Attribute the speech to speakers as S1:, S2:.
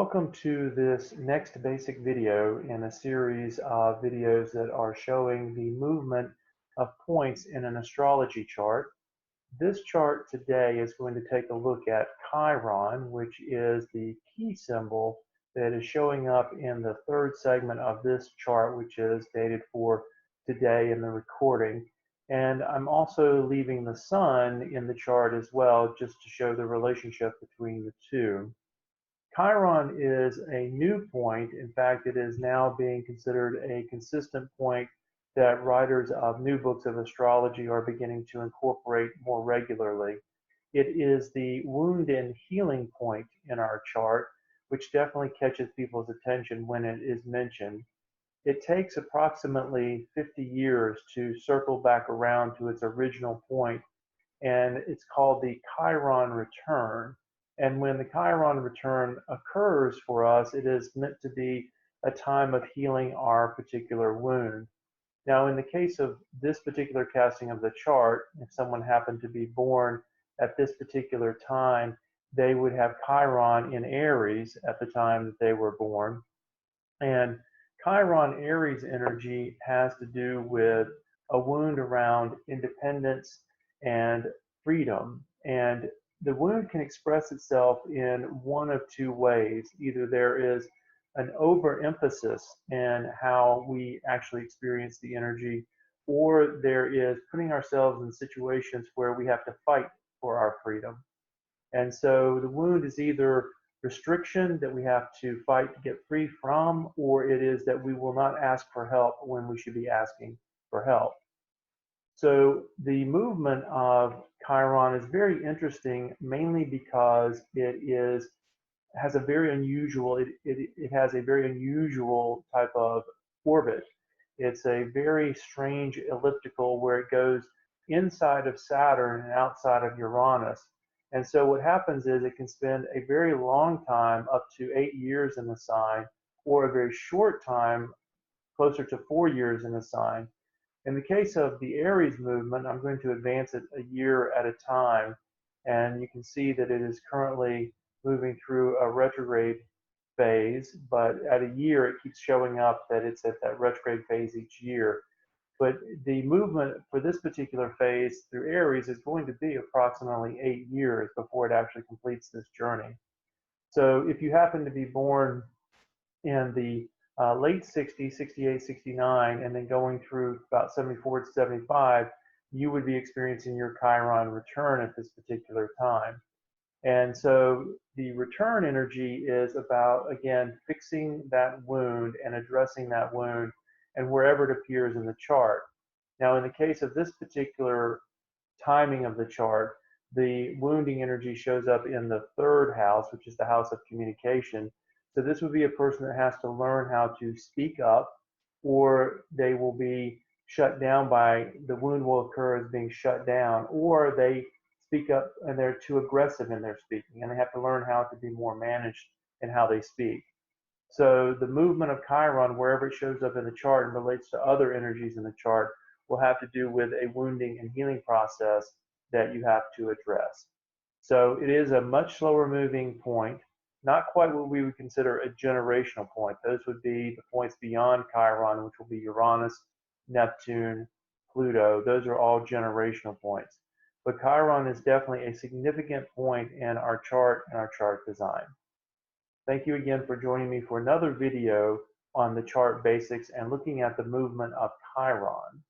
S1: Welcome to this next basic video in a series of videos that are showing the movement of points in an astrology chart. This chart today is going to take a look at Chiron, which is the key symbol that is showing up in the third segment of this chart, which is dated for today in the recording. And I'm also leaving the sun in the chart as well, just to show the relationship between the two. Chiron is a new point. In fact, it is now being considered a consistent point that writers of new books of astrology are beginning to incorporate more regularly. It is the wound and healing point in our chart, which definitely catches people's attention when it is mentioned. It takes approximately 50 years to circle back around to its original point, and it's called the Chiron return. And when the Chiron return occurs for us, it is meant to be a time of healing our particular wound. Now, in the case of this particular casting of the chart, if someone happened to be born at this particular time, they would have Chiron in Aries at the time that they were born. And Chiron Aries energy has to do with a wound around independence and freedom. And the wound can express itself in one of two ways. Either there is an overemphasis in how we actually experience the energy, or there is putting ourselves in situations where we have to fight for our freedom. And so the wound is either restriction that we have to fight to get free from, or it is that we will not ask for help when we should be asking for help. So the movement of Chiron is very interesting, mainly because it has a very unusual type of orbit. It's a very strange elliptical where it goes inside of Saturn and outside of Uranus. And so what happens is it can spend a very long time, up to 8 years in the sign, or a very short time, closer to 4 years in the sign. In the case of the Aries movement, I'm going to advance it a year at a time, and you can see that it is currently moving through a retrograde phase, but at a year it keeps showing up that it's at that retrograde phase each year. But the movement for this particular phase through Aries is going to be approximately 8 years before it actually completes this journey. So if you happen to be born in the late 60s, 68, 69, and then going through about 74 to 75, you would be experiencing your Chiron return at this particular time. And so the return energy is about, again, fixing that wound and addressing that wound and wherever it appears in the chart. Now, in the case of this particular timing of the chart, the wounding energy shows up in the third house, which is the house of communication. So this would be a person that has to learn how to speak up, or they will be shut down by, the wound will occur as being shut down, or they speak up and they're too aggressive in their speaking, and they have to learn how to be more managed in how they speak. So the movement of Chiron, wherever it shows up in the chart and relates to other energies in the chart, will have to do with a wounding and healing process that you have to address. So it is a much slower moving point, not quite what we would consider a generational point. Those would be the points beyond Chiron, which will be Uranus, Neptune, Pluto. Those are all generational points. But Chiron is definitely a significant point in our chart and our chart design. Thank you again for joining me for another video on the chart basics and looking at the movement of Chiron.